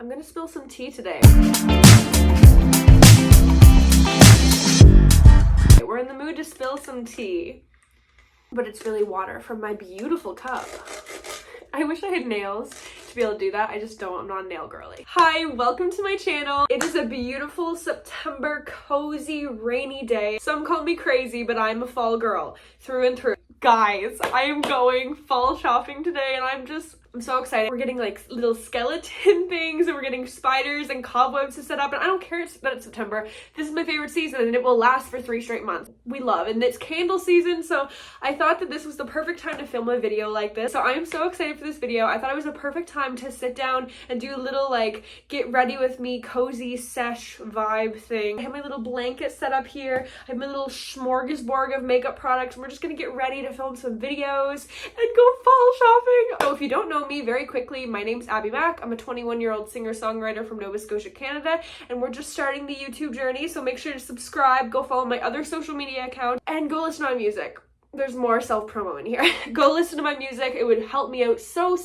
I'm gonna spill some tea today. We're in the mood to spill some tea, but it's really water from my beautiful cup. I wish I had nails to be able to do that. I just don't. I'm not a nail girly. Hi, welcome to my channel. It is a beautiful September, cozy, rainy day. Some call me crazy, but I'm a fall girl through and through. Guys, I am going fall shopping today and I'm so excited. We're getting like little skeleton things and we're getting spiders and cobwebs to set up, and I don't care that it's September. This is my favorite season and it will last for 3 straight months. We love, and it's candle season, so I thought that this was the perfect time to film a video like this. So I am so excited for this video. I thought it was a perfect time to sit down and do a little like get ready with me cozy sesh vibe thing. I have my little blanket set up here. I have my little smorgasbord of makeup products, and we're just gonna get ready to film some videos and go fall shopping. So if you don't know me, very quickly, my name's Abi Mack. I'm a 21-year-old singer-songwriter from Nova Scotia, Canada, and we're just starting the YouTube journey, so make sure to subscribe, go follow my other social media accounts, and go listen to my music. There's more self-promo in here. Go listen to my music. It would help me out so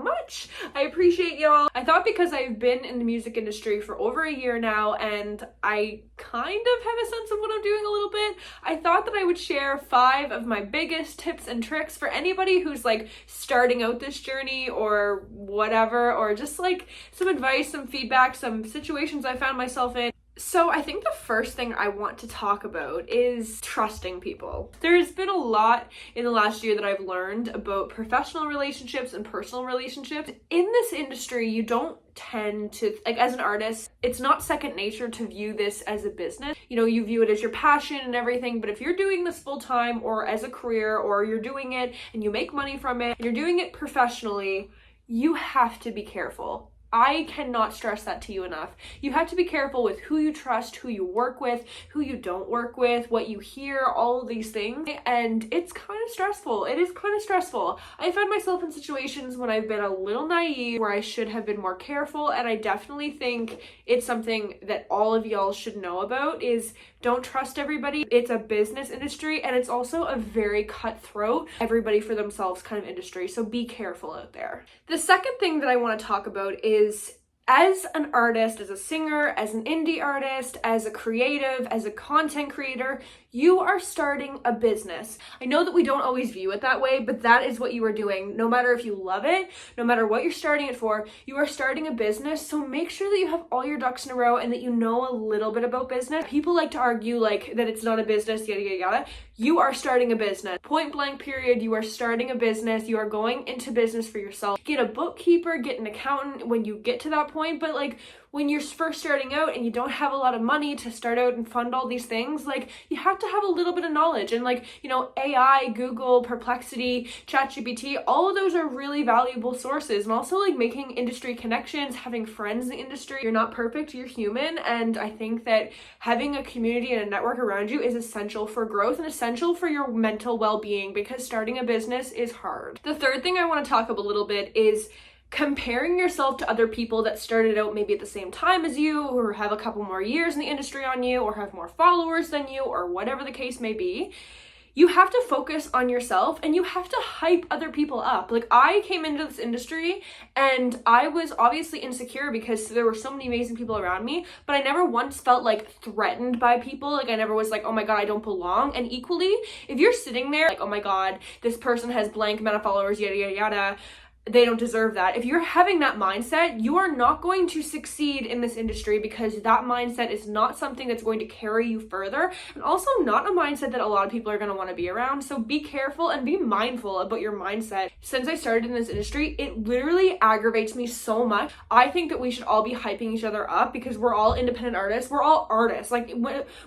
much. I appreciate y'all. I thought because I've been in the music industry for over a year now and I kind of have a sense of what I'm doing a little bit, I thought that I would share 5 of my biggest tips and tricks for anybody who's like starting out this journey or whatever, or just like some advice, some feedback, some situations I found myself in. So I think the first thing I want to talk about is trusting people. There's been a lot in the last year that I've learned about professional relationships and personal relationships. In this industry, you don't tend to, like as an artist, it's not second nature to view this as a business. You know, you view it as your passion and everything, but if you're doing this full time or as a career, or you're doing it and you make money from it, and you're doing it professionally, you have to be careful. I cannot stress that to you enough. You have to be careful with who you trust, who you work with, who you don't work with, what you hear, all of these things. And it's kind of stressful. It is kind of stressful. I find myself in situations when I've been a little naive where I should have been more careful. And I definitely think it's something that all of y'all should know about is don't trust everybody. It's a business industry and it's also a very cutthroat, everybody for themselves kind of industry. So be careful out there. The second thing that I want to talk about is as an artist, as a singer, as an indie artist, as a creative, as a content creator, you are starting a business. I know that we don't always view it that way, but that is what you are doing. No matter if you love it, no matter what you're starting it for, you are starting a business. So make sure that you have all your ducks in a row and that you know a little bit about business. People like to argue like that it's not a business, yada, yada, yada. You are starting a business. Point blank period, you are starting a business. You are going into business for yourself. Get a bookkeeper, get an accountant when you get to that point, but like when you're first starting out and you don't have a lot of money to start out and fund all these things, like you have to have a little bit of knowledge. And like, you know, AI, Google, Perplexity, ChatGPT, all of those are really valuable sources. And also like making industry connections, having friends in the industry. You're not perfect, you're human. And I think that having a community and a network around you is essential for growth and essential for your mental well-being, because starting a business is hard. The third thing I want to talk about a little bit is comparing yourself to other people that started out maybe at the same time as you, or have a couple more years in the industry on you, or have more followers than you, or whatever the case may be. You have to focus on yourself and you have to hype other people up. Like I came into this industry and I was obviously insecure because there were so many amazing people around me, but I never once felt like threatened by people. Like I never was like, oh my God, I don't belong. And equally, if you're sitting there like, oh my God, this person has blank amount of followers, yada, yada, yada, they don't deserve that. If you're having that mindset, you are not going to succeed in this industry, because that mindset is not something that's going to carry you further, and also not a mindset that a lot of people are going to want to be around. So be careful and be mindful about your mindset. Since I started in this industry, it literally aggravates me so much. I think that we should all be hyping each other up because we're all independent artists. We're all artists. Like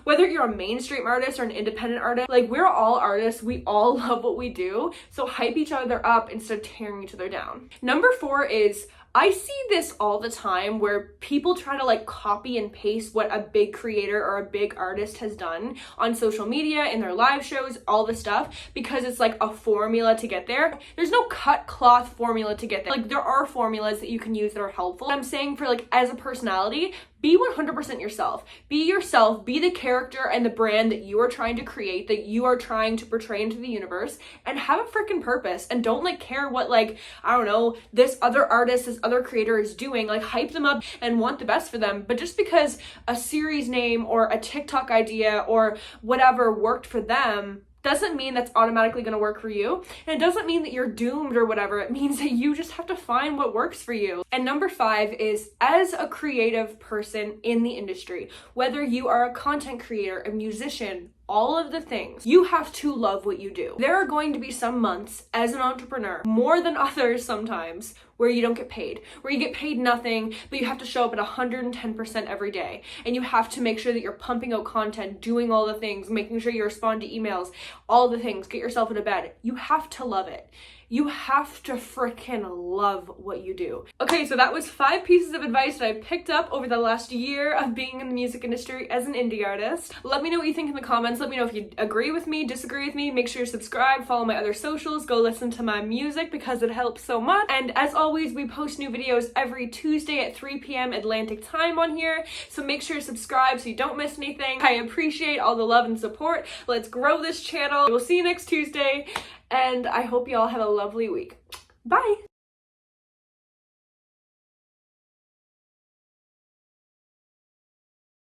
whether you're a mainstream artist or an independent artist, like we're all artists. We all love what we do. So hype each other up instead of tearing each other down. Number 4 is I see this all the time where people try to like copy and paste what a big creator or a big artist has done on social media, in their live shows, all this stuff, because it's like a formula to get there. There's no cut cloth formula to get there. Like there are formulas that you can use that are helpful. I'm saying for like as a personality, Be 100% yourself. Be yourself, be the character and the brand that you are trying to create, that you are trying to portray into the universe, and have a freaking purpose. And don't like care what like, I don't know, this other artist, this other creator is doing. Like hype them up and want the best for them. But just because a series name or a TikTok idea or whatever worked for them doesn't mean that's automatically going to work for you. And it doesn't mean that you're doomed or whatever. It means that you just have to find what works for you. And number 5 is, as a creative person in the industry, whether you are a content creator, a musician, all of the things, you have to love what you do. There are going to be some months as an entrepreneur, more than others sometimes, where you don't get paid, where you get paid nothing, but you have to show up at 110% every day. And you have to make sure that you're pumping out content, doing all the things, making sure you respond to emails, all the things, get yourself into bed. You have to love it. You have to freaking love what you do. Okay, so that was 5 pieces of advice that I picked up over the last year of being in the music industry as an indie artist. Let me know what you think in the comments. Let me know if you agree with me, disagree with me. Make sure you subscribe, follow my other socials, go listen to my music because it helps so much. And as always, we post new videos every Tuesday at 3 p.m. Atlantic time on here. So make sure to subscribe so you don't miss anything. I appreciate all the love and support. Let's grow this channel. We'll see you next Tuesday. And I hope you all have a lovely week. Bye!